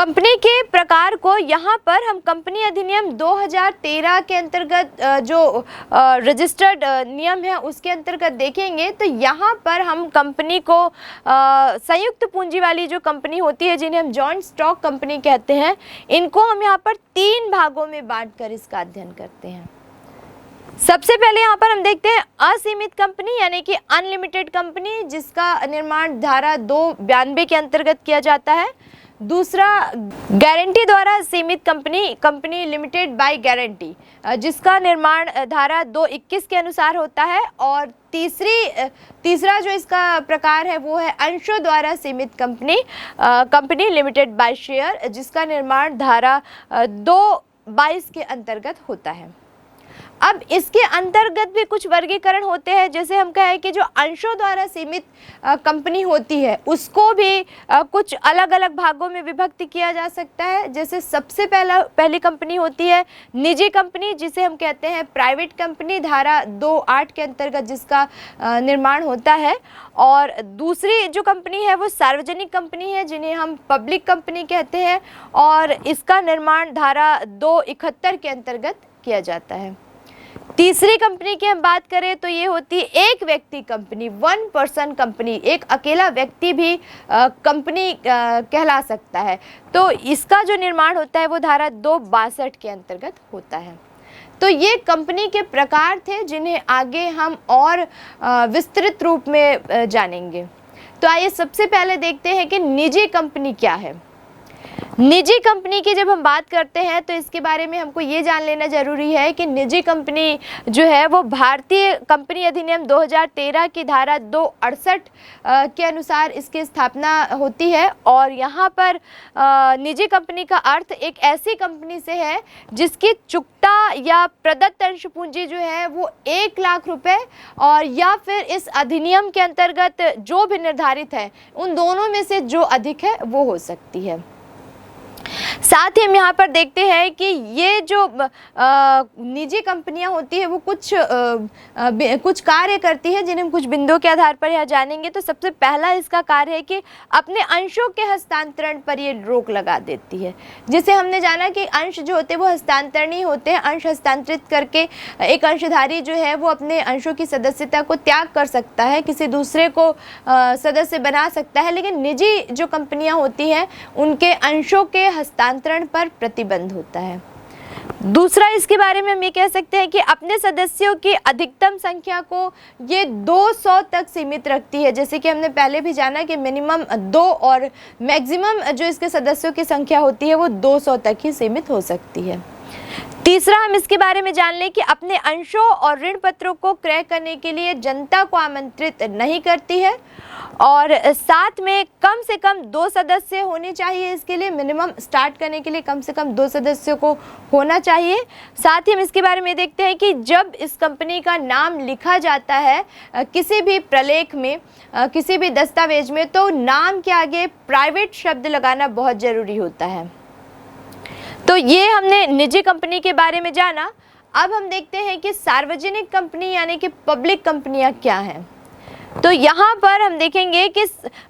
Company के प्रकार को यहाँ पर हम कंपनी अधिनियम 2013 के अंतर्गत जो रजिस्टर्ड नियम है उसके अंतर्गत देखेंगे तो यहाँ पर हम कंपनी को संयुक्त पूंजी वाली जो कंपनी होती है जिन्हें हम जॉइंट स्टॉक कंपनी कहते हैं, इनको हम यहाँ पर 3 भागों में बांटकर इसका अध्ययन करते हैं। सबसे पहले यहाँ पर हम देखते हैं असीमित कंपनी यानी कि अनलिमिटेड कंपनी, जिसका निर्माण धारा 292 के अंतर्गत किया जाता है। दूसरा गारंटी द्वारा सीमित company, company limited by guarantee, जिसका निर्माण धारा 221 के अनुसार होता है। और तीसरा जो इसका प्रकार है वो है अंशों द्वारा सीमित company, company limited by share, जिसका निर्माण धारा 222 के अंतर्गत होता है। अब इसके अंतर्गत भी कुछ वर्गीकरण होते हैं, जैसे हम कहें कि जो अंशों द्वारा सीमित कंपनी होती है उसको भी कुछ अलग अलग भागों में विभक्त किया जा सकता है। जैसे सबसे पहली कंपनी होती है निजी कंपनी, जिसे हम कहते हैं प्राइवेट कंपनी, धारा 28 के अंतर्गत जिसका निर्माण होता है। और दूसरी जो कंपनी है वो सार्वजनिक कंपनी है, जिन्हें हम पब्लिक कंपनी कहते हैं, और इसका निर्माण धारा 271 के अंतर्गत किया जाता है। तीसरी कंपनी की हम बात करें तो ये होती है एक व्यक्ति कंपनी, 1 पर्सन कंपनी, एक अकेला व्यक्ति भी कंपनी कहला सकता है। तो इसका जो निर्माण होता है वो धारा 262 के अंतर्गत होता है। तो ये कंपनी के प्रकार थे जिन्हें आगे हम और विस्तृत रूप में जानेंगे। तो आइए सबसे पहले देखते हैं कि निजी कंपनी क्या है। निजी कंपनी की जब हम बात करते हैं तो इसके बारे में हमको ये जान लेना जरूरी है कि निजी कंपनी जो है वो भारतीय कंपनी अधिनियम 2013 की धारा 268 के अनुसार इसकी स्थापना होती है। और यहाँ पर निजी कंपनी का अर्थ एक ऐसी कंपनी से है जिसकी चुकता या प्रदत्त अंश पूंजी जो है वो 1 लाख रुपए और या फिर इस अधिनियम के अंतर्गत जो भी निर्धारित है उन दोनों में से जो अधिक है वो हो सकती है। साथ ही हम यहाँ पर देखते हैं कि ये जो निजी कंपनियां होती है वो कुछ कार्य करती है जिन्हें हम कुछ बिंदुओं के आधार पर यहाँ जानेंगे। तो सबसे पहला इसका कार्य है कि अपने अंशों के हस्तांतरण पर ये रोक लगा देती है। जैसे हमने जाना कि अंश जो होते हैं वो हस्तांतरणीय होते हैं, अंश हस्तांतरित करके एक अंशधारी जो है वो अपने अंशों की सदस्यता को त्याग कर सकता है, किसी दूसरे को सदस्य बना सकता है। लेकिन निजी जो कंपनियां होती हैं उनके अंशों के हस्तांतरण पर प्रतिबंध होता है। दूसरा इसके बारे में हम ये कह सकते हैं कि अपने सदस्यों की अधिकतम संख्या को ये 200 तक सीमित रखती है। जैसे कि हमने पहले भी जाना कि मिनिमम 2 और मैक्सिमम जो इसके सदस्यों की संख्या होती है वो 200 तक ही सीमित हो सकती है। तीसरा हम इसके बारे में जान लें कि अपने अंशों और ऋण पत्रों को क्रय करने के लिए जनता को आमंत्रित नहीं करती है। और साथ में कम से कम 2 सदस्य होने चाहिए, इसके लिए मिनिमम स्टार्ट करने के लिए कम से कम 2 सदस्यों को होना चाहिए। साथ ही हम इसके बारे में देखते हैं कि जब इस कंपनी का नाम लिखा जाता है किसी भी प्रलेख में, किसी भी दस्तावेज में, तो नाम के आगे प्राइवेट शब्द लगाना बहुत ज़रूरी होता है। तो ये हमने निजी कंपनी के बारे में जाना। अब हम देखते हैं कि सार्वजनिक कंपनी यानी कि पब्लिक कंपनियां क्या हैं। तो यहाँ पर हम देखेंगे कि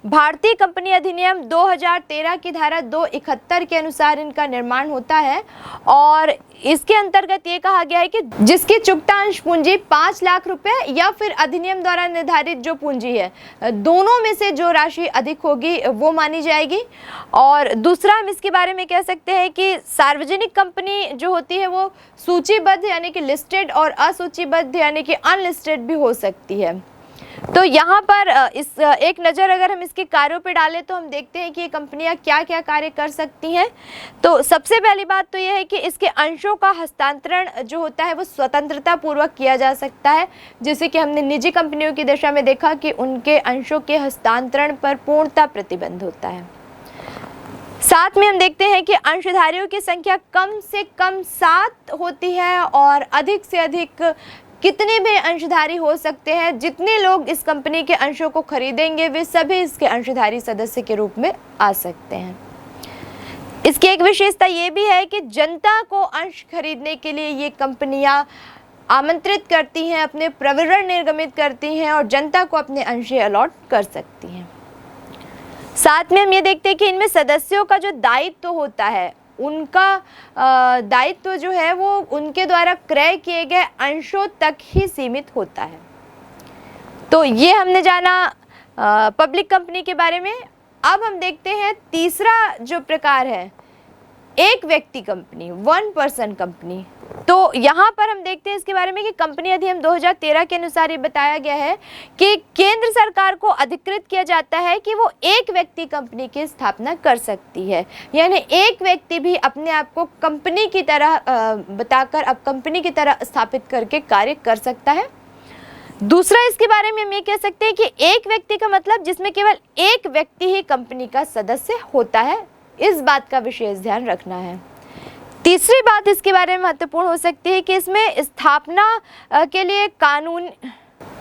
भारतीय कंपनी अधिनियम 2013 की धारा 271 के अनुसार इनका निर्माण होता है। और इसके अंतर्गत ये कहा गया है कि जिसकी चुकता अंश पूंजी 5 लाख रुपए या फिर अधिनियम द्वारा निर्धारित जो पूंजी है, दोनों में से जो राशि अधिक होगी वो मानी जाएगी। और दूसरा हम इसके बारे में कह सकते हैं कि सार्वजनिक कंपनी जो होती है वो सूचीबद्ध यानी कि लिस्टेड और असूचीबद्ध यानी कि अनलिस्टेड भी हो सकती है। तो यहाँ पर इस एक नज़र अगर हम इसके कार्यों पे डालें तो हम देखते हैं कि ये कंपनियाँ क्या क्या कार्य कर सकती हैं। तो सबसे पहली बात तो ये है कि इसके अंशों का हस्तांतरण जो होता है वो स्वतंत्रता पूर्वक किया जा सकता है। जैसे कि हमने निजी कंपनियों की दशा में देखा कि उनके अंशों के हस्तांतरण पर पूर्णतः प्रतिबंध होता है। साथ में हम देखते हैं कि अंशधारियों की संख्या कम से कम 7 होती है और अधिक से अधिक कितने भी अंशधारी हो सकते हैं। जितने लोग इस कंपनी के अंशों को खरीदेंगे वे सभी इसके अंशधारी सदस्य के रूप में आ सकते हैं। इसकी एक विशेषता ये भी है कि जनता को अंश खरीदने के लिए ये कंपनियां आमंत्रित करती हैं, अपने प्रविवरण निर्गमित करती हैं और जनता को अपने अंश अलॉट कर सकती हैं। साथ में हम ये देखते हैं कि इनमें सदस्यों का जो दायित्व होता है, उनका दायित्व जो है वो उनके द्वारा क्रय किए गए अंशों तक ही सीमित होता है। तो ये हमने जाना पब्लिक कंपनी के बारे में। अब हम देखते हैं तीसरा जो प्रकार है, एक व्यक्ति कंपनी, वन पर्सन कंपनी। तो यहाँ पर हम देखते हैं इसके बारे में कि कंपनी अधिनियम 2013 के अनुसार ये बताया गया है कि केंद्र सरकार को अधिकृत किया जाता है कि वो एक व्यक्ति कंपनी की स्थापना कर सकती है, यानी एक व्यक्ति भी अपने आप को कंपनी की तरह बताकर अब कंपनी की तरह स्थापित करके कार्य कर सकता है। दूसरा इसके बारे में हम ये कह सकते हैं कि एक व्यक्ति का मतलब जिसमें केवल एक व्यक्ति ही कंपनी का सदस्य होता है, इस बात का विशेष ध्यान रखना है। तीसरी बात इसके बारे में महत्वपूर्ण हो सकती है कि इसमें स्थापना के लिए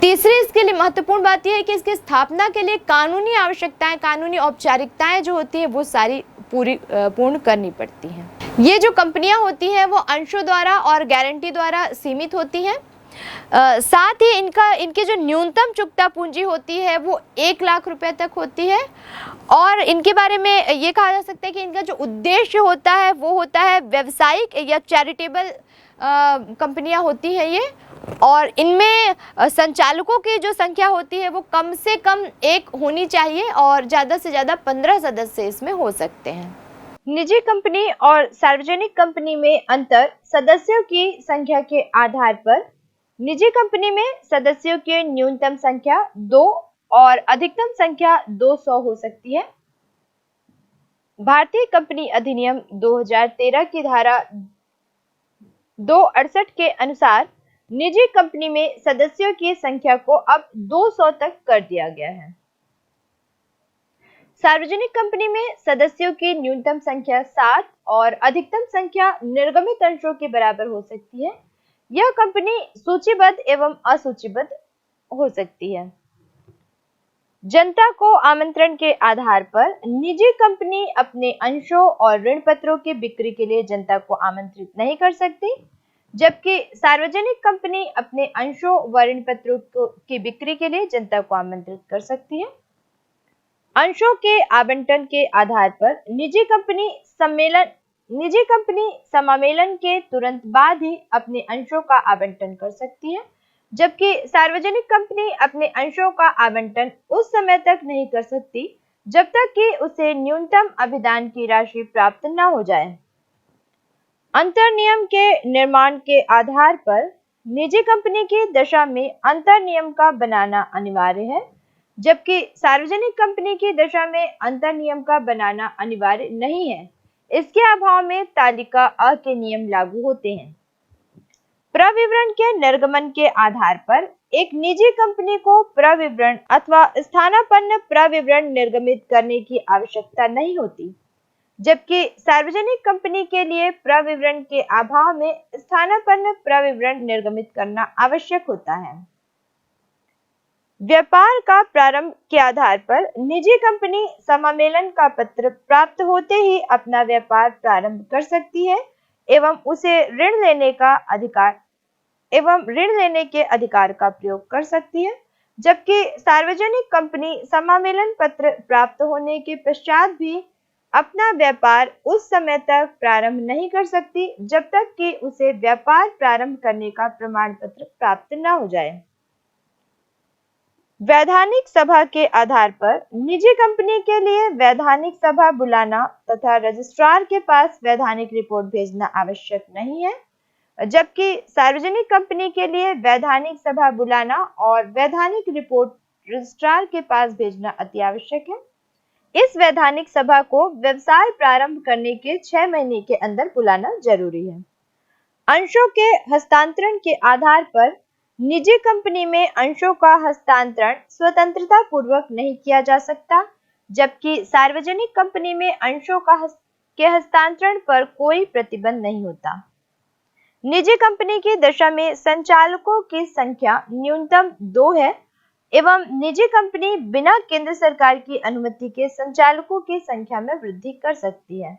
तीसरी इसके लिए महत्वपूर्ण बात यह है कि इसकी स्थापना के लिए कानूनी आवश्यकताएं, कानूनी औपचारिकताएं जो होती हैं वो सारी पूर्ण करनी पड़ती हैं। ये जो कंपनियां होती हैं वो अंशों द्वारा और गारंटी द्वारा सीमित होती हैं। साथ ही इनकी जो न्यूनतम चुकता पूंजी होती है वो 1 लाख रुपए तक होती है। और इनके बारे में ये कहा जा सकता है कि इनका जो उद्देश्य होता है वो होता है व्यावसायिक या चैरिटेबल कंपनियां होती हैं ये। और इनमें संचालकों की जो संख्या होती है वो कम से कम 1 होनी चाहिए और ज़्यादा से ज़्यादा 15 सदस्य इसमें हो सकते हैं। निजी कंपनी और सार्वजनिक कंपनी में अंतर सदस्यों की संख्या के आधार पर। निजी कंपनी में सदस्यों की न्यूनतम संख्या 2 और अधिकतम संख्या 200 हो सकती है। भारतीय कंपनी अधिनियम 2013 की धारा 268 के अनुसार निजी कंपनी में सदस्यों की संख्या को अब 200 तक कर दिया गया है। सार्वजनिक कंपनी में सदस्यों की न्यूनतम संख्या 7 और अधिकतम संख्या निर्गमित अंशों के बराबर हो सकती है। यह कंपनी सूचीबद्ध एवं असूचीबद्ध हो सकती है। जनता को आमंत्रण के आधार पर निजी कंपनी अपने अंशों और ऋण पत्रों की बिक्री के लिए जनता को आमंत्रित नहीं कर सकती, जबकि सार्वजनिक कंपनी अपने अंशों व ऋण पत्रों की बिक्री के लिए जनता को आमंत्रित कर सकती है। अंशों के आवंटन के आधार पर निजी कंपनी समामेलन के तुरंत बाद ही अपने अंशों का आवंटन कर सकती है, जबकि सार्वजनिक कंपनी अपने अंशों का आवंटन उस समय तक नहीं कर सकती जब तक कि उसे न्यूनतम अभिदान की राशि प्राप्त न हो जाए। अंतर नियम के निर्माण के आधार पर निजी कंपनी की दशा में अंतर नियम का बनाना अनिवार्य है, जबकि सार्वजनिक कंपनी की दशा में अंतर नियम का बनाना अनिवार्य नहीं है। इसके अभाव में तालिका अ के नियम लागू होते हैं। प्रविवरण के निर्गमन के आधार पर एक निजी कंपनी को प्रविवरण अथवा स्थानापन्न प्रविवरण निर्गमित करने की आवश्यकता नहीं होती, जबकि सार्वजनिक कंपनी के लिए प्रविवरण के अभाव में स्थानापन्न प्रविवरण निर्गमित करना आवश्यक होता है। व्यापार का प्रारंभ के आधार पर निजी कंपनी समामेलन का पत्र प्राप्त होते ही अपना व्यापार प्रारंभ कर सकती है एवं ऋण लेने के अधिकार का प्रयोग कर सकती है, जबकि सार्वजनिक कंपनी समामेलन पत्र प्राप्त होने के पश्चात भी अपना व्यापार उस समय तक प्रारंभ नहीं कर सकती जब तक कि उसे व्यापार प्रारंभ करने का प्रमाण पत्र प्राप्त न हो जाए। वैधानिक सभा के आधार पर निजी कंपनी के लिए वैधानिक सभा बुलाना तथा रजिस्ट्रार के पास वैधानिक रिपोर्ट भेजना आवश्यक नहीं है, जबकि सार्वजनिक कंपनी के लिए वैधानिक सभा बुलाना और वैधानिक रिपोर्ट रजिस्ट्रार के पास भेजना अति आवश्यक है। इस वैधानिक सभा को व्यवसाय प्रारंभ करने के 6 महीने के अंदर बुलाना जरूरी है। अंशों के हस्तांतरण के आधार पर निजी कंपनी में अंशों का हस्तांतरण स्वतंत्रता पूर्वक नहीं किया जा सकता, जबकि सार्वजनिक कंपनी में अंशों के हस्तांतरण पर कोई प्रतिबंध नहीं होता। निजी कंपनी की दशा में संचालकों की संख्या न्यूनतम 2 है एवं निजी कंपनी बिना केंद्र सरकार की अनुमति के संचालकों की संख्या में वृद्धि कर सकती है,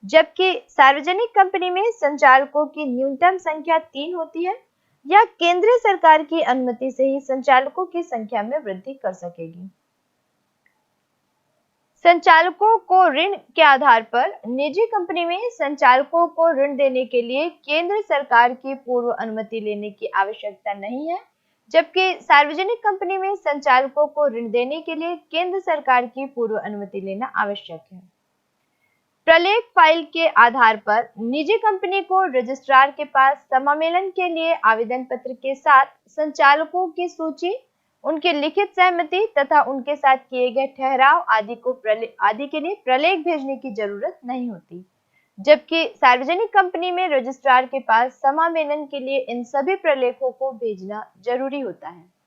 जबकि सार्वजनिक कंपनी में संचालकों की न्यूनतम संख्या 3 होती है या केंद्रीय सरकार की अनुमति से ही संचालकों की संख्या में वृद्धि कर सकेगी। संचालकों को ऋण के आधार पर निजी कंपनी में संचालकों को ऋण देने के लिए केंद्र सरकार की पूर्व अनुमति लेने की आवश्यकता नहीं है, जबकि सार्वजनिक कंपनी में संचालकों को ऋण देने के लिए केंद्र सरकार की पूर्व अनुमति लेना आवश्यक है। प्रलेख फाइल के आधार पर निजी कंपनी को रजिस्ट्रार के पास समामेलन के लिए आवेदन पत्र के साथ संचालकों की सूची, उनकी लिखित सहमति तथा उनके साथ किए गए ठहराव आदि के लिए प्रलेख भेजने की जरूरत नहीं होती, जबकि सार्वजनिक कंपनी में रजिस्ट्रार के पास समामेलन के लिए इन सभी प्रलेखों को भेजना जरूरी होता है।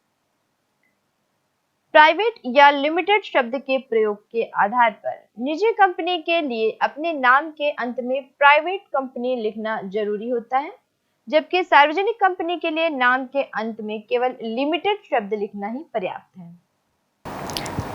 प्राइवेट या लिमिटेड शब्द के प्रयोग के आधार पर निजी कंपनी के लिए अपने नाम के अंत में प्राइवेट कंपनी लिखना जरूरी होता है, जबकि सार्वजनिक कंपनी के लिए नाम के अंत में केवल लिमिटेड शब्द लिखना ही पर्याप्त है।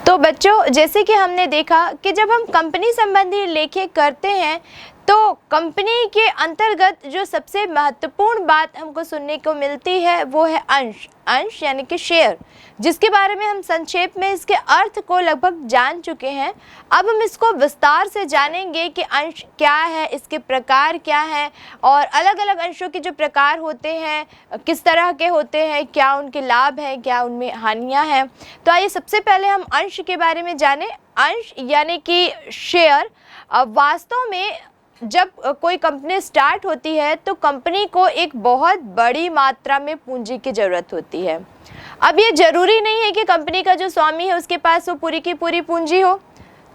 तो बच्चों, जैसे कि हमने देखा कि जब हम कंपनी संबंधी लेखे करते हैं तो कंपनी के अंतर्गत जो सबसे महत्वपूर्ण बात हमको सुनने को मिलती है वो है अंश। अंश यानी कि शेयर, जिसके बारे में हम संक्षेप में इसके अर्थ को लगभग जान चुके हैं। अब हम इसको विस्तार से जानेंगे कि अंश क्या है, इसके प्रकार क्या हैं और अलग अलग अंशों के जो प्रकार होते हैं किस तरह के होते हैं, क्या उनके लाभ हैं, क्या उनमें हानियां हैं। तो आइए सबसे पहले हम अंश के बारे में जानें। अंश यानी कि शेयर, वास्तव में जब कोई कंपनी स्टार्ट होती है तो कंपनी को एक बहुत बड़ी मात्रा में पूंजी की ज़रूरत होती है। अब ये ज़रूरी नहीं है कि कंपनी का जो स्वामी है उसके पास वो पूरी की पूरी पूंजी हो,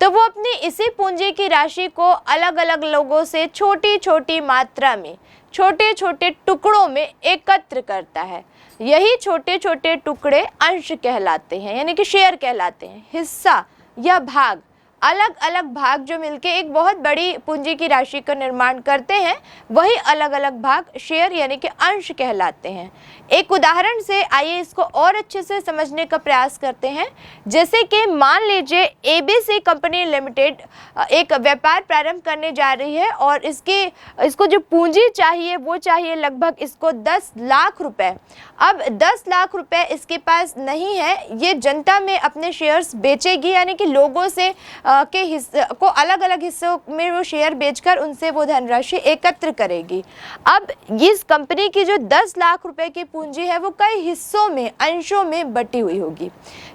तो वो अपनी इसी पूंजी की राशि को अलग अलग लोगों से छोटी छोटी मात्रा में छोटे छोटे टुकड़ों में एकत्र करता है। यही छोटे छोटे टुकड़े अंश कहलाते हैं, यानी कि शेयर कहलाते हैं। हिस्सा या भाग, अलग अलग भाग जो मिलके एक बहुत बड़ी पूंजी की राशि का निर्माण करते हैं, वही अलग अलग भाग शेयर यानी कि अंश कहलाते हैं। एक उदाहरण से आइए इसको और अच्छे से समझने का प्रयास करते हैं। जैसे कि मान लीजिए एबीसी कंपनी लिमिटेड एक व्यापार प्रारंभ करने जा रही है और इसको जो पूंजी चाहिए वो चाहिए लगभग इसको 10 लाख रुपए। अब 10 लाख रुपए इसके पास नहीं है, ये जनता में अपने शेयर्स बेचेगी, यानी कि लोगों से के हिस्से को अलग अलग हिस्सों में वो शेयर बेचकर उनसे वो धनराशि एकत्र करेगी। अब इस कंपनी की जो 10 लाख रुपए की पूंजी है वो कई हिस्सों में, अंशों में बटी हुई होगी।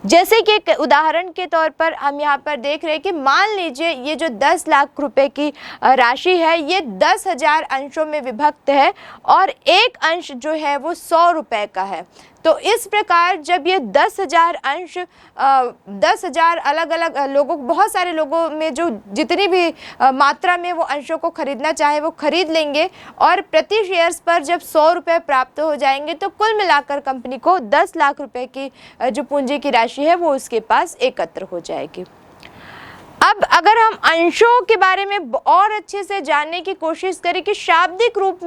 जैसे कि एक उदाहरण के तौर पर हम यहाँ पर देख रहे हैं कि मान लीजिए ये जो 10 लाख रुपए की राशि है ये 10,000 अंशों में विभक्त है और एक अंश जो है वो 100 रुपए का है। तो इस प्रकार जब ये 10,000 अंश 10,000 अलग अलग लोगों, बहुत सारे लोगों में जो जितनी भी मात्रा में वो अंशों को खरीदना चाहे वो खरीद लेंगे और प्रति शेयर्स पर जब 100 रुपये प्राप्त हो जाएंगे तो कुल मिलाकर कंपनी को 10 लाख रुपए की जो पूंजी की राशि है वो उसके पास एकत्र हो जाएगी। अब अगर हम अंशों के बारे में और अच्छे से जानने की कोशिश करें कि शाब्दिक रूप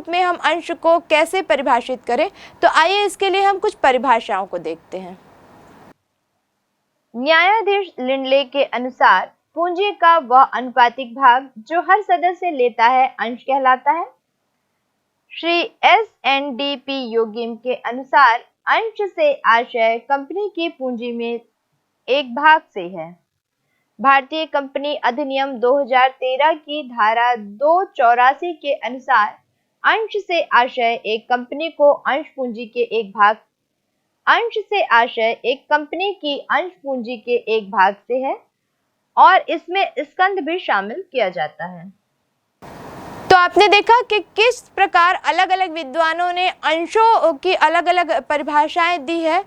में हम अंश को कैसे परिभाषित करें, तो आइए इसके लिए हम कुछ परिभाषाओं को देखते हैं। न्यायाधीश लिंडले के अनुसार पूंजी का वह अनुपातिक भाग जो हर सदस्य लेता है अंश कहलाता है। श्री SNDP योगिम के अनुसार अंश से आशय कंपनी की पूंजी में एक भाग से है। भारतीय कंपनी अधिनियम 2013 की धारा 284 के अनुसार अंश से आशय एक कंपनी को अंश पूंजी के एक भाग से है और इसमें स्कंध भी शामिल किया जाता है। तो आपने देखा कि किस प्रकार अलग अलग विद्वानों ने अंशों की अलग अलग परिभाषाएं दी है।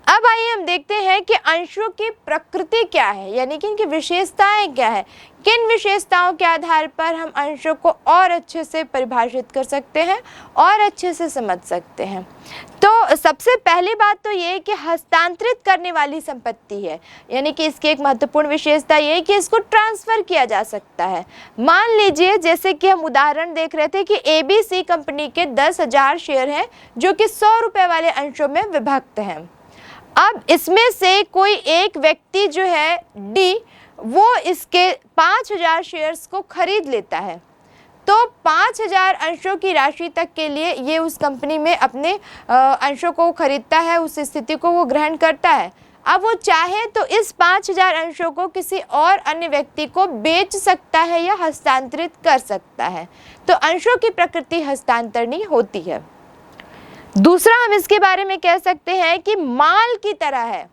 अब आइए हम देखते हैं कि अंशों की प्रकृति क्या है, यानी कि इनकी विशेषताएं क्या है। किन विशेषताओं के आधार पर हम अंशों को और अच्छे से परिभाषित कर सकते हैं और अच्छे से समझ सकते हैं। तो सबसे पहली बात तो ये है कि हस्तांतरित करने वाली संपत्ति है, यानी कि इसकी एक महत्वपूर्ण विशेषता ये है कि इसको ट्रांसफर किया जा सकता है। मान लीजिए जैसे कि हम उदाहरण देख रहे थे कि ABC कंपनी के 10,000 शेयर हैं जो कि 100 रुपये वाले अंशों में विभक्त हैं। अब इसमें से कोई एक व्यक्ति जो है D, वो इसके 5,000 शेयर्स को खरीद लेता है, तो 5,000 अंशों की राशि तक के लिए ये उस कंपनी में अपने अंशों को खरीदता है, उस स्थिति को वो ग्रहण करता है। अब वो चाहे तो इस 5000 अंशों को किसी और अन्य व्यक्ति को बेच सकता है या हस्तांतरित कर सकता है। तो अंशों की प्रकृति हस्तांतरणीय होती है। दूसरा हम इसके बारे में कह सकते हैं कि माल की तरह है।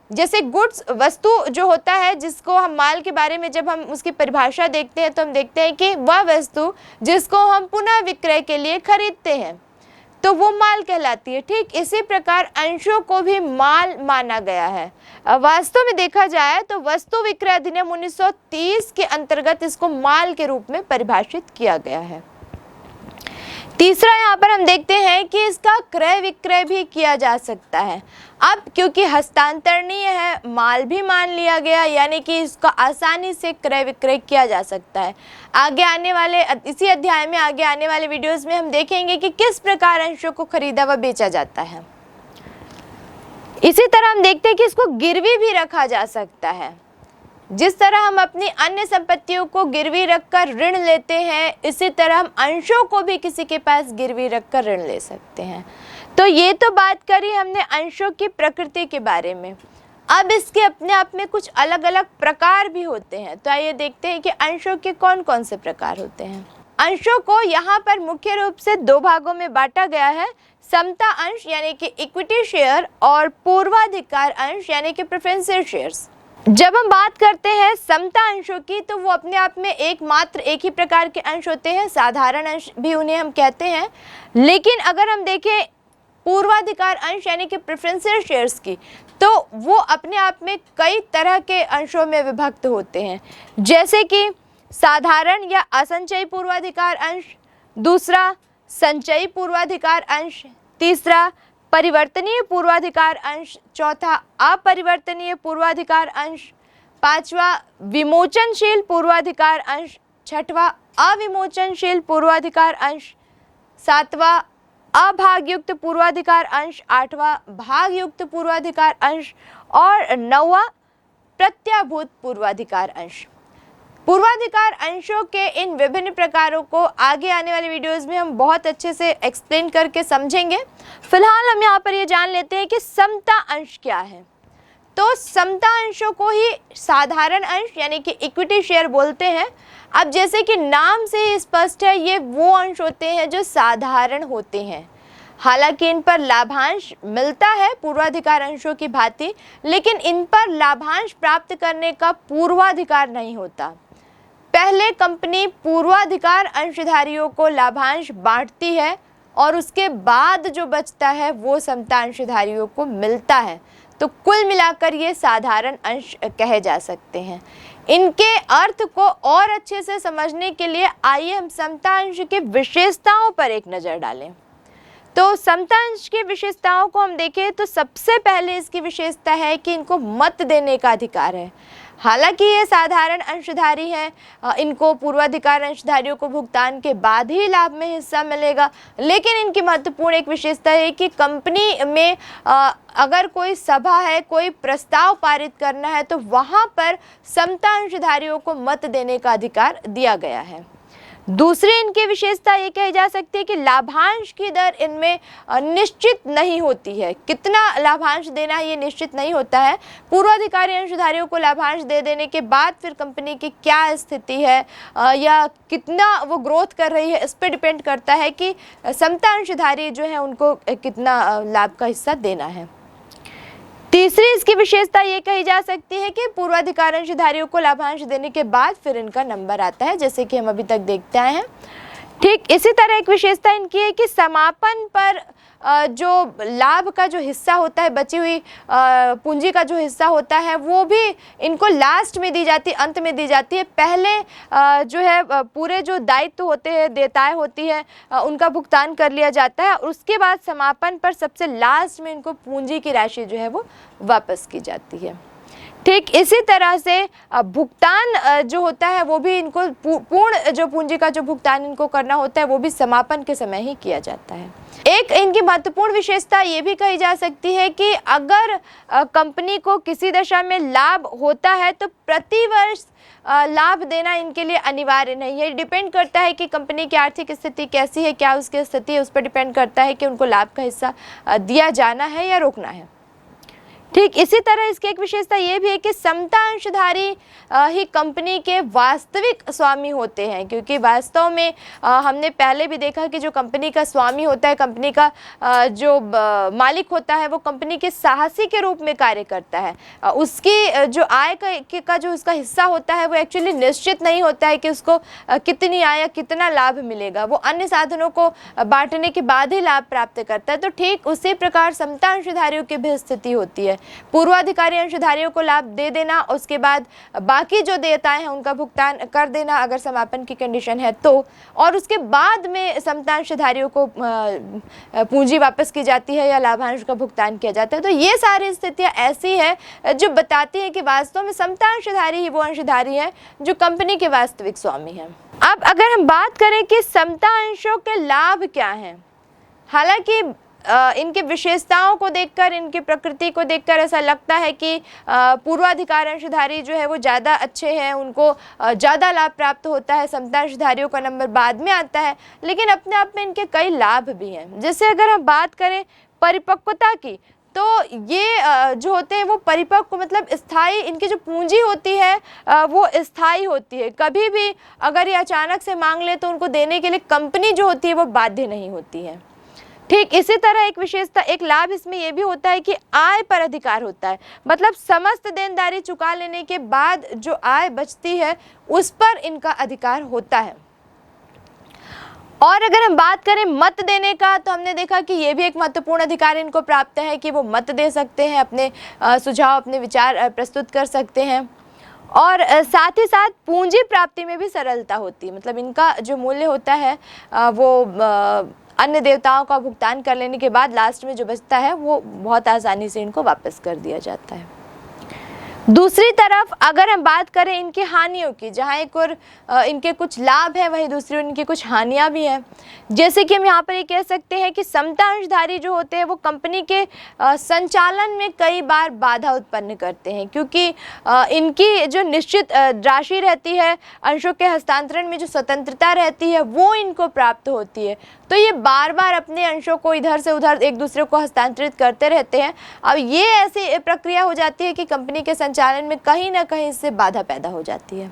जैसे गुड्स, वस्तु जो होता है, जिसको हम माल के बारे में जब हम उसकी परिभाषा देखते हैं तो हम देखते हैं कि वह वस्तु जिसको हम पुनः विक्रय के लिए खरीदते हैं तो वो माल कहलाती है। ठीक इसी प्रकार अंशों को भी माल माना गया है। वास्तव में देखा जाए तो वस्तु विक्रय अधिनियम 1930 के अंतर्गत इसको माल के रूप में परिभाषित किया गया है। तीसरा यहाँ पर हम देखते हैं कि इसका क्रय विक्रय भी किया जा सकता है। अब क्योंकि हस्तांतरणीय है, माल भी मान लिया गया, यानी कि इसका आसानी से क्रय विक्रय किया जा सकता है। आगे आने वाले, इसी अध्याय में आगे आने वाले वीडियोस में हम देखेंगे कि किस प्रकार अंशों को खरीदा व बेचा जाता है। इसी तरह हम देखते हैं कि इसको गिरवी भी रखा जा सकता है। जिस तरह हम अपनी अन्य संपत्तियों को गिरवी रखकर ऋण लेते हैं, इसी तरह हम अंशों को भी किसी के पास गिरवी रखकर ऋण ले सकते हैं। तो ये तो बात करी हमने अंशों की प्रकृति के बारे में। अब इसके अपने आप में कुछ अलग अलग प्रकार भी होते हैं। तो आइए देखते हैं कि अंशों के कौन कौन से प्रकार होते हैं। अंशों को यहाँ पर मुख्य रूप से दो भागों में बांटा गया है, समता अंश यानी कि इक्विटी शेयर और पूर्वाधिकार अंश यानी कि प्रेफरेंशियल शेयर्स। जब हम बात करते हैं समता अंशों की तो वो अपने आप में एक ही प्रकार के अंश होते हैं, साधारण अंश भी उन्हें हम कहते हैं। लेकिन अगर हम देखें पूर्वाधिकार अंश यानी कि प्रेफरेंशियल शेयर्स की, तो वो अपने आप में कई तरह के अंशों में विभक्त होते हैं, जैसे कि साधारण या असंचयी पूर्वाधिकार अंश, दूसरा संचयी पूर्वाधिकार अंश, तीसरा परिवर्तनीय पूर्वाधिकार अंश, चौथा अपरिवर्तनीय पूर्वाधिकार अंश, पांचवा विमोचनशील पूर्वाधिकार अंश, छठवां अविमोचनशील पूर्वाधिकार अंश, सातवां अभागयुक्त पूर्वाधिकार अंश, आठवां भागयुक्त पूर्वाधिकार अंश और नौवां प्रत्याभूत पूर्वाधिकार अंश। पूर्वाधिकार अंशों के इन विभिन्न प्रकारों को आगे आने वाले वीडियोस में हम बहुत अच्छे से एक्सप्लेन करके समझेंगे। फिलहाल हम यहाँ पर ये जान लेते हैं कि समता अंश क्या है। तो समता अंशों को ही साधारण अंश यानी कि इक्विटी शेयर बोलते हैं। अब जैसे कि नाम से ही स्पष्ट है, ये वो अंश होते हैं जो साधारण होते हैं। हालांकि इन पर लाभांश मिलता है पूर्वाधिकार अंशों की भांति, लेकिन इन पर लाभांश प्राप्त करने का पूर्वाधिकार नहीं होता। पहले कंपनी पूर्वाधिकार अंशधारियों को लाभांश बांटती है और उसके बाद जो बचता है वो समता अंशधारियों को मिलता है। तो कुल मिलाकर ये साधारण अंश कहे जा सकते हैं। इनके अर्थ को और अच्छे से समझने के लिए आइए हम समता अंश की विशेषताओं पर एक नज़र डालें। तो समता अंश की विशेषताओं को हम देखें तो सबसे पहले इसकी विशेषता है कि इनको मत देने का अधिकार है। हालांकि ये साधारण अंशधारी हैं, इनको पूर्वाधिकार अंशधारियों को भुगतान के बाद ही लाभ में हिस्सा मिलेगा, लेकिन इनकी महत्वपूर्ण एक विशेषता है कि कंपनी में अगर कोई सभा है, कोई प्रस्ताव पारित करना है तो वहाँ पर समता अंशधारियों को मत देने का अधिकार दिया गया है। दूसरी इनकी विशेषता ये कही जा सकती है कि लाभांश की दर इनमें निश्चित नहीं होती है। कितना लाभांश देना है ये निश्चित नहीं होता है। पूर्वाधिकारी अंशधारियों को लाभांश दे देने के बाद फिर कंपनी की क्या स्थिति है या कितना वो ग्रोथ कर रही है, इस पर डिपेंड करता है कि समता अंशधारी जो है उनको कितना लाभ का हिस्सा देना है। तीसरी इसकी विशेषता ये कही जा सकती है कि पूर्वाधिकार अंशधारियों को लाभांश देने के बाद फिर इनका नंबर आता है, जैसे कि हम अभी तक देखते आए हैं। ठीक इसी तरह एक विशेषता इनकी है कि समापन पर जो लाभ का जो हिस्सा होता है, बची हुई पूंजी का जो हिस्सा होता है, वो भी इनको लास्ट में दी जाती है, अंत में दी जाती है। पहले जो है पूरे जो दायित्व होते हैं, देयताएं होती है, उनका भुगतान कर लिया जाता है और उसके बाद समापन पर सबसे लास्ट में इनको पूंजी की राशि जो है वो वापस की जाती है। ठीक इसी तरह से भुगतान जो होता है वो भी इनको पूर्ण जो पूंजी का जो भुगतान इनको करना होता है वो भी समापन के समय ही किया जाता है। एक इनकी महत्वपूर्ण विशेषता ये भी कही जा सकती है कि अगर कंपनी को किसी दशा में लाभ होता है तो प्रतिवर्ष लाभ देना इनके लिए अनिवार्य नहीं है। डिपेंड करता है कि कंपनी की आर्थिक स्थिति कैसी है, क्या उसकी स्थिति है, उस पर डिपेंड करता है कि उनको लाभ का हिस्सा दिया जाना है या रोकना है। ठीक इसी तरह इसकी एक विशेषता ये भी है कि समता अंशधारी ही कंपनी के वास्तविक स्वामी होते हैं, क्योंकि वास्तव में हमने पहले भी देखा कि जो कंपनी का स्वामी होता है, कंपनी का जो मालिक होता है, वो कंपनी के साहसी के रूप में कार्य करता है। उसकी जो आय का जो उसका हिस्सा होता है वो एक्चुअली निश्चित नहीं होता है कि उसको कितनी आय या कितना लाभ मिलेगा, वो अन्य साधनों को बांटने के बाद ही लाभ प्राप्त करता है। तो ठीक उसी प्रकार समता अंशधारियों की भी स्थिति होती है। पूर्वाधिकारी अंशधारियों को लाभ दे देना, उसके बाद बाकी जो देयताएं हैं उनका भुगतान कर देना अगर समापन की कंडीशन है तो, और उसके बाद में समता अंशधारियों को पूंजी वापस की जाती है या लाभांश का भुगतान किया जाता है। तो ये सारी स्थितियां ऐसी है जो बताती है कि वास्तव में समता अंशधारी ही वो अंशधारी है जो कंपनी के वास्तविक स्वामी है। अब अगर हम बात करें कि समता अंशों के लाभ क्या हैं, हालांकि इनकी विशेषताओं को देखकर, इनकी प्रकृति को देखकर ऐसा लगता है कि पूर्वाधिकार अंशधारी जो है वो ज़्यादा अच्छे हैं, उनको ज़्यादा लाभ प्राप्त होता है, समता अंशधारियों का नंबर बाद में आता है, लेकिन अपने आप में इनके कई लाभ भी हैं। जैसे अगर हम बात करें परिपक्वता की, तो ये जो होते हैं वो परिपक्व मतलब स्थायी, इनकी जो पूंजी होती है वो स्थायी होती है। कभी भी अगर ये अचानक से मांग ले तो उनको देने के लिए कंपनी जो होती है वो बाध्य नहीं होती है। ठीक इसी तरह एक विशेषता, एक लाभ इसमें यह भी होता है कि आय पर अधिकार होता है, मतलब समस्त देनदारी चुका लेने के बाद जो आय बचती है उस पर इनका अधिकार होता है। और अगर हम बात करें मत देने का, तो हमने देखा कि ये भी एक महत्वपूर्ण अधिकार इनको प्राप्त है कि वो मत दे सकते हैं, अपने सुझाव, अपने विचार प्रस्तुत कर सकते हैं। और साथ ही साथ पूंजी प्राप्ति में भी सरलता होती है, मतलब इनका जो मूल्य होता है वो अन्य देवताओं का भुगतान कर लेने के बाद लास्ट में जो बचता है वो बहुत आसानी से इनको वापस कर दिया जाता है। दूसरी तरफ अगर हम बात करें इनकी हानियों की, जहाँ एक और इनके कुछ लाभ है वहीं दूसरी इनकी कुछ हानियां भी हैं। जैसे कि हम यहाँ पर ये कह सकते हैं कि समता अंशधारी जो होते हैं वो कंपनी के संचालन में कई बार बाधा उत्पन्न करते हैं, क्योंकि इनकी जो निश्चित राशि रहती है, अंशों के हस्तांतरण में जो स्वतंत्रता रहती है वो इनको प्राप्त होती है। तो ये बार बार अपने अंशों को इधर से उधर एक दूसरे को हस्तांतरित करते रहते हैं। अब ये ऐसी प्रक्रिया हो जाती है कि कंपनी के संचालन में कहीं ना कहीं इससे बाधा पैदा हो जाती है।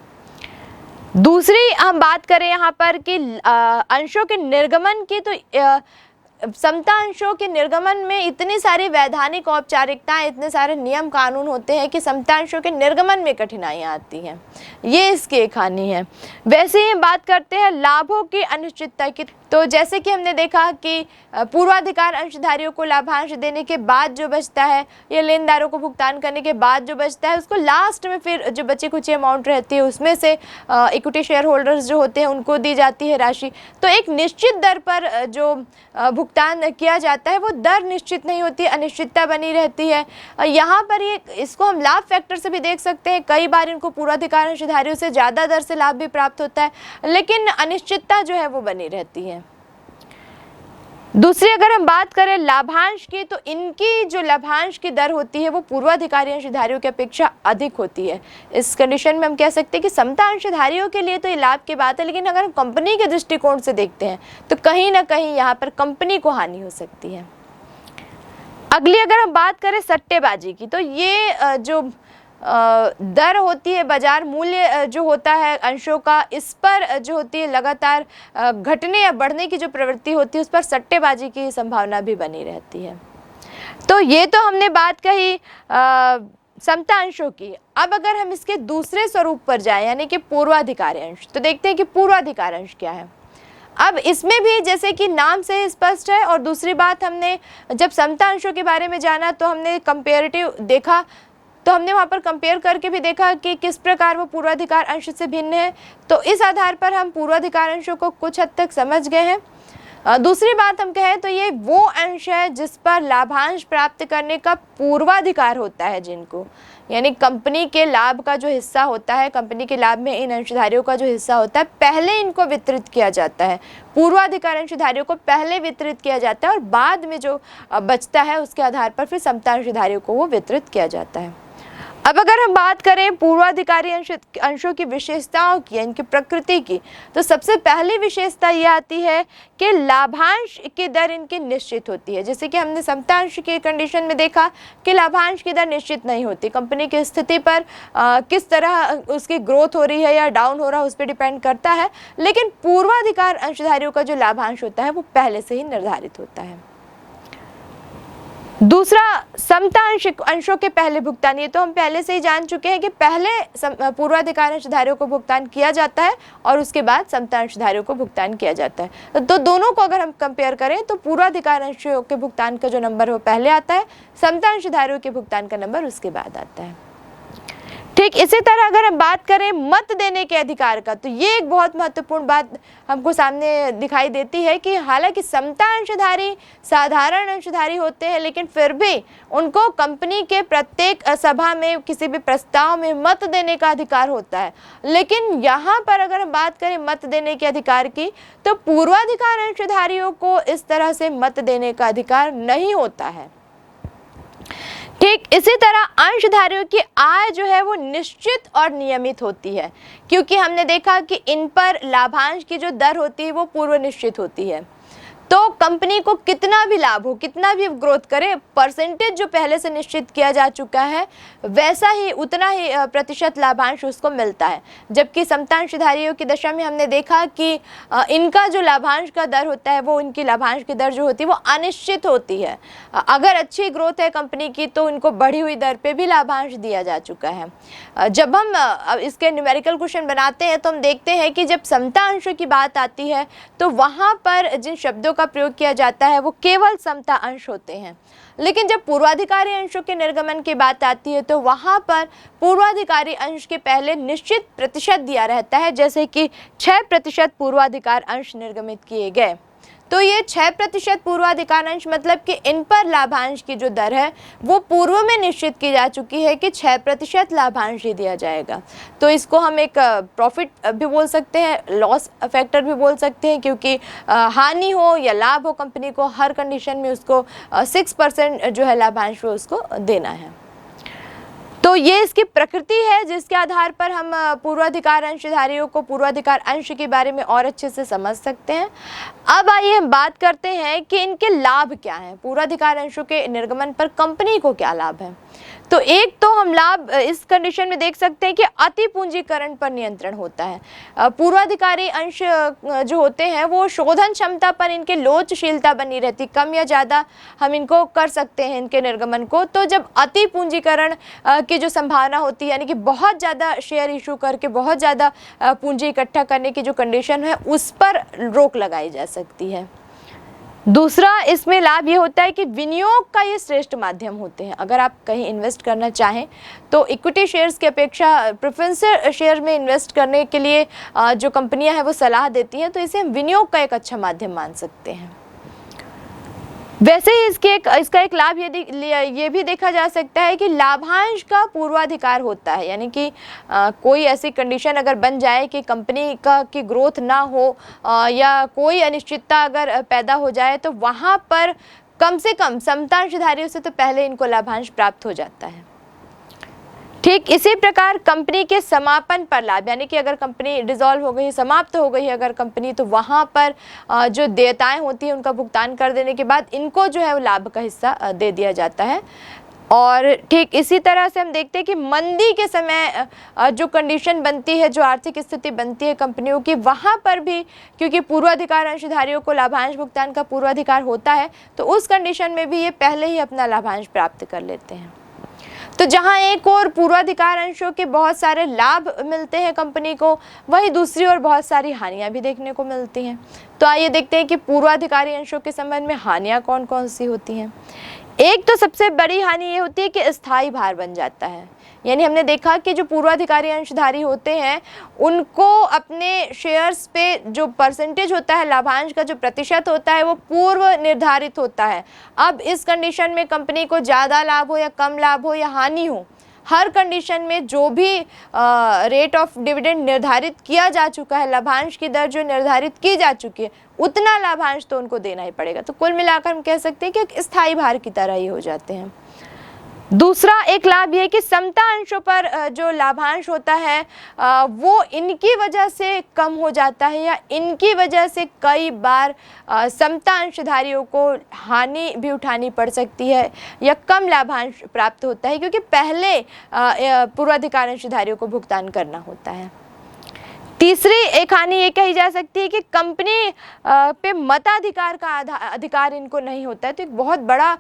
दूसरी हम बात करें यहाँ पर कि अंशों के निर्गमन की, तो समता अंशों के निर्गमन में इतनी सारी वैधानिक औपचारिकताएं, इतने सारे नियम कानून होते हैं कि समता अंशों के निर्गमन में कठिनाइयां आती हैं, ये इसकी एक हानि है। वैसे ही बात करते हैं लाभों की अनिश्चितता की, तो जैसे कि हमने देखा कि पूर्वाधिकार अंशधारियों को लाभांश देने के बाद जो बचता है या लेनदारों को भुगतान करने के बाद जो बचता है उसको लास्ट में फिर जो बची कुछ अमाउंट रहती है उसमें से इक्विटी शेयर होल्डर्स जो होते हैं उनको दी जाती है राशि। तो एक निश्चित दर पर जो भुगतान किया जाता है वो दर निश्चित नहीं होती, अनिश्चितता बनी रहती है। यहाँ पर ये इसको हम लाभ फैक्टर से भी देख सकते हैं, कई बार इनको पूर्वाधिकार अंशधारियों से ज़्यादा दर से लाभ भी प्राप्त होता है, लेकिन अनिश्चितता जो है वो बनी रहती है। दूसरी अगर हम बात करें लाभांश की, तो इनकी जो लाभांश की दर होती है वो पूर्वाधिकारी अंशधारियों की अपेक्षा अधिक होती है। इस कंडीशन में हम कह सकते हैं कि समता अंशधारियों के लिए तो ये लाभ की बात है, लेकिन अगर हम कंपनी के दृष्टिकोण से देखते हैं तो कहीं ना कहीं यहाँ पर कंपनी को हानि हो सकती है। अगली अगर हम बात करें सट्टेबाजी की, तो ये जो दर होती है, बाजार मूल्य जो होता है अंशों का, इस पर जो होती है लगातार घटने या बढ़ने की जो प्रवृत्ति होती है उस पर सट्टेबाजी की संभावना भी बनी रहती है। तो ये तो हमने बात कही समता अंशों की। अब अगर हम इसके दूसरे स्वरूप पर जाएं, यानी कि पूर्वाधिकार अंश, तो देखते हैं कि पूर्वाधिकार अंश क्या है। अब इसमें भी जैसे कि नाम से स्पष्ट है, और दूसरी बात, हमने जब समता अंशों के बारे में जाना तो हमने कंपेरेटिव देखा, तो हमने वहाँ पर कंपेयर करके भी देखा कि किस प्रकार वो पूर्वाधिकार अंश से भिन्न है। तो इस आधार पर हम पूर्वाधिकार अंशों को कुछ हद तक समझ गए हैं। दूसरी बात हम कहें तो ये वो अंश है जिस पर लाभांश प्राप्त करने का पूर्वाधिकार होता है, जिनको यानी कंपनी के लाभ का जो हिस्सा होता है, कंपनी के लाभ में इन अंशधारियों का जो हिस्सा होता है पहले इनको वितरित किया जाता है। पूर्वाधिकार अंशधारियों को पहले वितरित किया जाता है और बाद में जो बचता है उसके आधार पर फिर समता अंशधारियों को वो वितरित किया जाता है। अब अगर हम बात करें पूर्वाधिकारी अंशों की विशेषताओं की, इनकी प्रकृति की, तो सबसे पहली विशेषता ये आती है कि लाभांश की दर इनकी निश्चित होती है। जैसे कि हमने समता अंश की कंडीशन में देखा कि लाभांश की दर निश्चित नहीं होती, कंपनी की स्थिति पर किस तरह उसकी ग्रोथ हो रही है या डाउन हो रहा है उस पर डिपेंड करता है। लेकिन पूर्वाधिकार अंशधारियों का जो लाभांश होता है वो पहले से ही निर्धारित होता है। दूसरा, समता अंशों के पहले भुगतान। ये तो हम पहले से ही जान चुके हैं कि पहले पूर्वाधिकार अंशधारियों को भुगतान किया जाता है और उसके बाद समता अंशधारियों को भुगतान किया जाता है। तो दोनों को अगर हम कंपेयर करें तो पूर्वाधिकार अंशों के भुगतान का जो नंबर है वो पहले आता है, समता अंशधारियों के भुगतान का नंबर उसके बाद आता है। ठीक इसी तरह अगर हम बात करें मत देने के अधिकार का, तो ये एक बहुत महत्वपूर्ण बात हमको सामने दिखाई देती है कि हालांकि समता अंशधारी साधारण अंशधारी होते हैं, लेकिन फिर भी उनको कंपनी के प्रत्येक सभा में किसी भी प्रस्ताव में मत देने का अधिकार होता है। लेकिन यहाँ पर अगर हम बात करें मत देने के अधिकार की, तो पूर्वाधिकार अंशधारियों को इस तरह से मत देने का अधिकार नहीं होता है। ठीक इसी तरह अंशधारियों की आय जो है वो निश्चित और नियमित होती है, क्योंकि हमने देखा कि इन पर लाभांश की जो दर होती है वो पूर्व निश्चित होती है। तो कंपनी को कितना भी लाभ हो, कितना भी ग्रोथ करे, परसेंटेज जो पहले से निश्चित किया जा चुका है वैसा ही उतना ही प्रतिशत लाभांश उसको मिलता है। जबकि समता अंशधारियों की दशा में हमने देखा कि इनका जो लाभांश का दर होता है वो इनकी लाभांश की दर जो होती है वो अनिश्चित होती है। अगर अच्छी ग्रोथ है कंपनी की तो इनको बढ़ी हुई दर पे भी लाभांश दिया जा चुका है। जब हम इसके न्यूमेरिकल क्वेश्चन बनाते हैं तो हम देखते हैं कि जब समता अंशों की बात आती है तो वहाँ पर जिन शब्दों का प्रयोग किया जाता है वो केवल समता अंश होते हैं। लेकिन जब पूर्वाधिकारी अंशों के निर्गमन की बात आती है तो वहां पर पूर्वाधिकारी अंश के पहले निश्चित प्रतिशत दिया रहता है, जैसे कि 6% पूर्वाधिकार अंश निर्गमित किए गए। तो ये 6% पूर्वाधिकार अंश मतलब कि इन पर लाभांश की जो दर है वो पूर्व में निश्चित की जा चुकी है कि 6% लाभांश ही दिया जाएगा। तो इसको हम एक प्रॉफिट भी बोल सकते हैं, लॉस फैक्टर भी बोल सकते हैं, क्योंकि हानि हो या लाभ हो कंपनी को हर कंडीशन में उसको 6% जो है लाभांश वो उसको देना है। तो ये इसकी प्रकृति है जिसके आधार पर हम पूर्वाधिकार अंशधारियों को पूर्वाधिकार अंश के बारे में और अच्छे से समझ सकते हैं। अब आइए हम बात करते हैं कि इनके लाभ क्या हैं, पूर्वाधिकार अंशों के निर्गमन पर कंपनी को क्या लाभ है। तो एक तो हम लाभ इस कंडीशन में देख सकते हैं कि अति पूंजीकरण पर नियंत्रण होता है। पूर्वाधिकारी अंश जो होते हैं वो शोधन क्षमता पर इनके लोचशीलता बनी रहती, कम या ज़्यादा हम इनको कर सकते हैं इनके निर्गमन को। तो जब अति पूंजीकरण की जो संभावना होती है, यानी कि बहुत ज़्यादा शेयर इशू करके बहुत ज़्यादा पूंजी इकट्ठा करने की जो कंडीशन है उस पर रोक लगाई जा सकती है। दूसरा इसमें लाभ ये होता है कि विनियोग का ये श्रेष्ठ माध्यम होते हैं। अगर आप कहीं इन्वेस्ट करना चाहें तो इक्विटी शेयर्स की अपेक्षा प्रेफरेंस शेयर में इन्वेस्ट करने के लिए जो कंपनियां हैं वो सलाह देती हैं, तो इसे हम विनियोग का एक अच्छा माध्यम मान सकते हैं। वैसे ही इसका एक लाभ ये भी देखा जा सकता है कि लाभांश का पूर्वाधिकार होता है, यानी कि कोई ऐसी कंडीशन अगर बन जाए कि कंपनी की ग्रोथ ना हो या कोई अनिश्चितता अगर पैदा हो जाए तो वहाँ पर कम से कम समता अंशधारियों से तो पहले इनको लाभांश प्राप्त हो जाता है। ठीक इसी प्रकार कंपनी के समापन पर लाभ, यानी कि अगर कंपनी डिसॉल्व हो गई, समाप्त हो गई है अगर कंपनी, तो वहाँ पर जो देयताएं होती हैं उनका भुगतान कर देने के बाद इनको जो है वो लाभ का हिस्सा दे दिया जाता है। और ठीक इसी तरह से हम देखते हैं कि मंदी के समय जो कंडीशन बनती है, जो आर्थिक स्थिति बनती है कंपनियों की, वहाँ पर भी क्योंकि पूर्वाधिकार अंशधारियों को लाभांश भुगतान का पूर्वाधिकार होता है तो उस कंडीशन में भी ये पहले ही अपना लाभांश प्राप्त कर लेते हैं। तो जहां एक और पूर्वाधिकार अंशों के बहुत सारे लाभ मिलते हैं कंपनी को, वहीं दूसरी ओर बहुत सारी हानियां भी देखने को मिलती हैं। तो आइए देखते हैं कि पूर्वाधिकारी अंशों के संबंध में हानियां कौन कौन सी होती हैं। एक तो सबसे बड़ी हानि ये होती है कि स्थायी भार बन जाता है, यानी हमने देखा कि जो पूर्वाधिकारी अंशधारी होते हैं उनको अपने शेयर्स पे जो परसेंटेज होता है, लाभांश का जो प्रतिशत होता है वो पूर्व निर्धारित होता है। अब इस कंडीशन में कंपनी को ज़्यादा लाभ हो या कम लाभ हो या हानि हो, हर कंडीशन में जो भी रेट ऑफ डिविडेंड निर्धारित किया जा चुका है, लाभांश की दर जो निर्धारित की जा चुकी है, उतना लाभांश तो उनको देना ही पड़ेगा। तो कुल मिलाकर हम कह सकते हैं कि एक स्थायी भार की तरह ही हो जाते हैं। दूसरा एक लाभ ये कि समता अंशों पर जो लाभांश होता है वो इनकी वजह से कम हो जाता है, या इनकी वजह से कई बार समता अंशधारियों को हानि भी उठानी पड़ सकती है या कम लाभांश प्राप्त होता है, क्योंकि पहले पूर्वाधिकार अंशधारियों को भुगतान करना होता है। तीसरी एक हानि ये कही जा सकती है कि कंपनी पे मताधिकार का अधिकार इनको नहीं होता है। तो एक बहुत बड़ा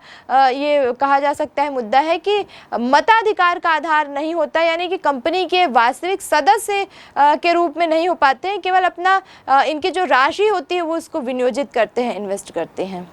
ये कहा जा सकता है मुद्दा है कि मताधिकार का आधार नहीं होता, यानी कि कंपनी के वास्तविक सदस्य के रूप में नहीं हो पाते हैं, केवल अपना इनकी जो राशि होती है वो उसको विनियोजित करते हैं, इन्वेस्ट करते हैं।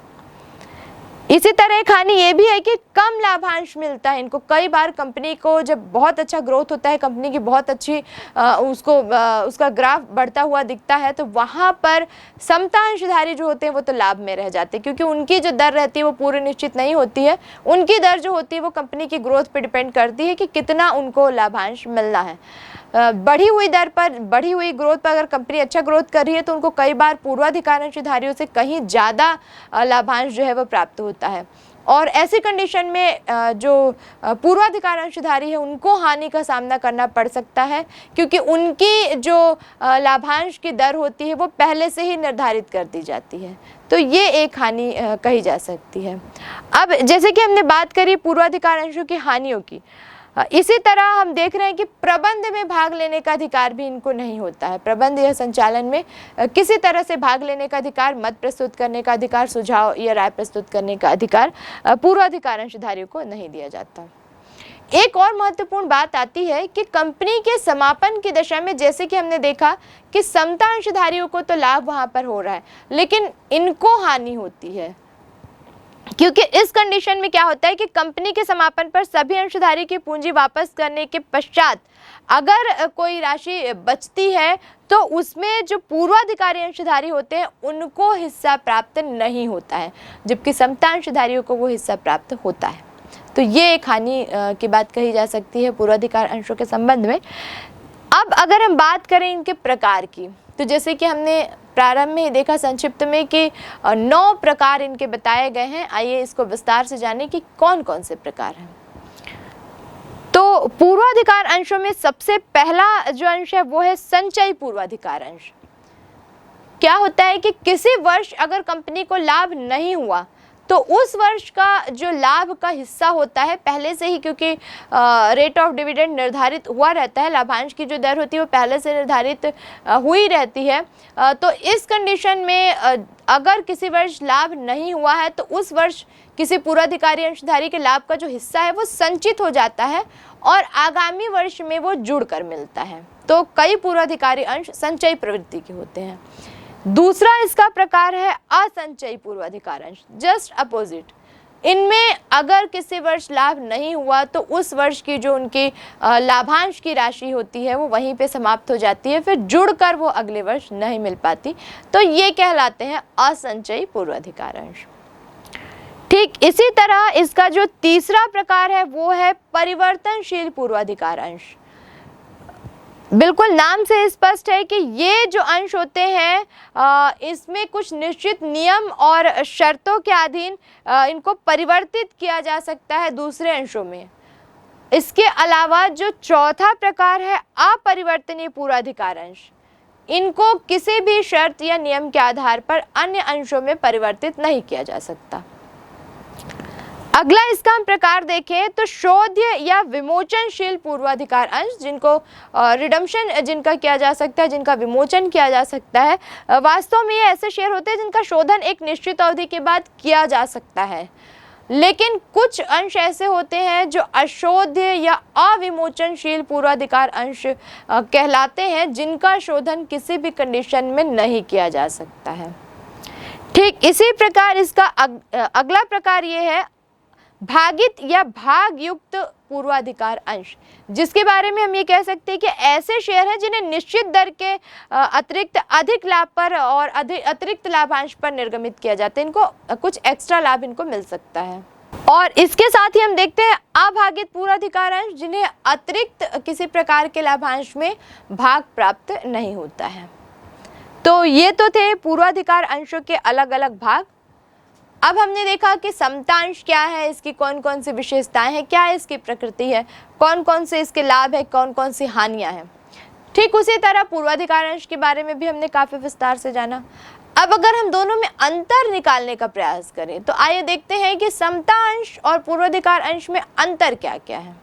इसी तरह एक हानि ये भी है कि कम लाभांश मिलता है इनको। कई बार कंपनी को जब बहुत अच्छा ग्रोथ होता है, कंपनी की बहुत अच्छी उसका ग्राफ बढ़ता हुआ दिखता है, तो वहाँ पर समता अंशधारी जो होते हैं वो तो लाभ में रह जाते हैं, क्योंकि उनकी जो दर रहती है वो पूरी निश्चित नहीं होती है। उनकी दर जो होती है वो कंपनी की ग्रोथ पे डिपेंड करती है कि कितना उनको लाभांश मिलना है। बढ़ी हुई दर पर, बढ़ी हुई ग्रोथ पर अगर कंपनी अच्छा ग्रोथ कर रही है तो उनको कई बार पूर्वाधिकार अंशधारियों से कहीं ज़्यादा लाभांश जो है वो प्राप्त होता है, और ऐसी कंडीशन में जो पूर्वाधिकार अंशधारी है उनको हानि का सामना करना पड़ सकता है, क्योंकि उनकी जो लाभांश की दर होती है वो पहले से ही निर्धारित कर दी जाती है। तो ये एक हानि कही जा सकती है। अब जैसे कि हमने बात करी पूर्वाधिकार अंशों की हानियों की, इसी तरह हम देख रहे हैं कि प्रबंध में भाग लेने का अधिकार भी इनको नहीं होता है। प्रबंध या संचालन में किसी तरह से भाग लेने का अधिकार, मत प्रस्तुत करने का अधिकार, सुझाव या राय प्रस्तुत करने का अधिकार पूर्वाधिकार अंशधारियों को नहीं दिया जाता। एक और महत्वपूर्ण बात आती है कि कंपनी के समापन की दशा में, जैसे कि हमने देखा कि समता अंशधारियों को तो लाभ वहां पर हो रहा है, लेकिन इनको हानि होती है, क्योंकि इस कंडीशन में क्या होता है कि कंपनी के समापन पर सभी अंशधारी की पूंजी वापस करने के पश्चात अगर कोई राशि बचती है तो उसमें जो पूर्वाधिकारी अंशधारी होते हैं उनको हिस्सा प्राप्त नहीं होता है, जबकि समता अंशधारियों को वो हिस्सा प्राप्त होता है। तो ये एक हानि की बात कही जा सकती है पूर्वाधिकार अंशों के संबंध में। अब अगर हम बात करें इनके प्रकार की, तो जैसे कि हमने प्रारंभ में ही देखा संक्षिप्त में कि 9 प्रकार इनके बताए गए हैं। आइए इसको विस्तार से जानें कि कौन कौन से प्रकार हैं। तो पूर्वाधिकार अंशों में सबसे पहला जो अंश है वो है संचयी पूर्वाधिकार अंश। क्या होता है कि किसी वर्ष अगर कंपनी को लाभ नहीं हुआ तो उस वर्ष का जो लाभ का हिस्सा होता है पहले से ही, क्योंकि रेट ऑफ डिविडेंड निर्धारित हुआ रहता है, लाभांश की जो दर होती है वो पहले से निर्धारित हुई रहती है। तो इस कंडीशन में अगर किसी वर्ष लाभ नहीं हुआ है तो उस वर्ष किसी पूर्वाधिकारी अंशधारी के लाभ का जो हिस्सा है वो संचित हो जाता है और आगामी वर्ष में वो जुड़कर मिलता है। तो कई पूर्वाधिकारी अंश संचयी प्रवृत्ति के होते हैं। दूसरा इसका प्रकार है असंचयी पूर्वाधिकार अंश, जस्ट अपोजिट। इनमें अगर किसी वर्ष लाभ नहीं हुआ तो उस वर्ष की जो उनकी लाभांश की राशि होती है वो वहीं पे समाप्त हो जाती है, फिर जुड़कर वो अगले वर्ष नहीं मिल पाती। तो ये कहलाते हैं असंचयी पूर्वाधिकार अंश। ठीक इसी तरह इसका जो तीसरा प्रकार है वो है परिवर्तनशील पूर्वाधिकार अंश। बिल्कुल नाम से स्पष्ट है कि ये जो अंश होते हैं इसमें कुछ निश्चित नियम और शर्तों के अधीन इनको परिवर्तित किया जा सकता है दूसरे अंशों में। इसके अलावा जो चौथा प्रकार है अपरिवर्तनीय पूर्वाधिकार अंश, इनको किसी भी शर्त या नियम के आधार पर अन्य अंशों में परिवर्तित नहीं किया जा सकता। अगला इसका हम प्रकार देखें तो शोध्य या विमोचनशील पूर्वाधिकार अंश, जिनको रिडम्पशन जिनका किया जा सकता है, जिनका विमोचन किया जा सकता है। वास्तव में ये ऐसे शेयर होते हैं जिनका शोधन एक निश्चित अवधि के बाद किया जा सकता है, लेकिन कुछ अंश ऐसे होते हैं जो अशोध्य या अविमोचनशील पूर्वाधिकार अंश कहलाते हैं, जिनका शोधन किसी भी कंडीशन में नहीं किया जा सकता है। ठीक इसी प्रकार इसका अगला प्रकार ये है भागित या भाग युक्त पूर्वाधिकार अंश, जिसके बारे में हम ये कह सकते हैं कि ऐसे शेयर हैं जिन्हें निश्चित दर के अतिरिक्त अधिक लाभ पर और अतिरिक्त लाभांश पर निर्गमित किया जाता है। इनको कुछ एक्स्ट्रा लाभ इनको मिल सकता है। और इसके साथ ही हम देखते हैं अभागित पूर्वाधिकार अंश, जिन्हें अतिरिक्त किसी प्रकार के लाभांश में भाग प्राप्त नहीं होता है। तो ये तो थे पूर्वाधिकार अंशों के अलग अलग भाग। अब हमने देखा कि समतांश क्या है, इसकी कौन कौन सी विशेषताएं हैं, क्या इसकी प्रकृति है, कौन कौन से इसके लाभ है, कौन कौन सी हानियां हैं। ठीक उसी तरह पूर्वाधिकार अंश के बारे में भी हमने काफी विस्तार से जाना। अब अगर हम दोनों में अंतर निकालने का प्रयास करें तो आइए देखते हैं कि समता अंश और पूर्वाधिकार अंश में अंतर क्या क्या है।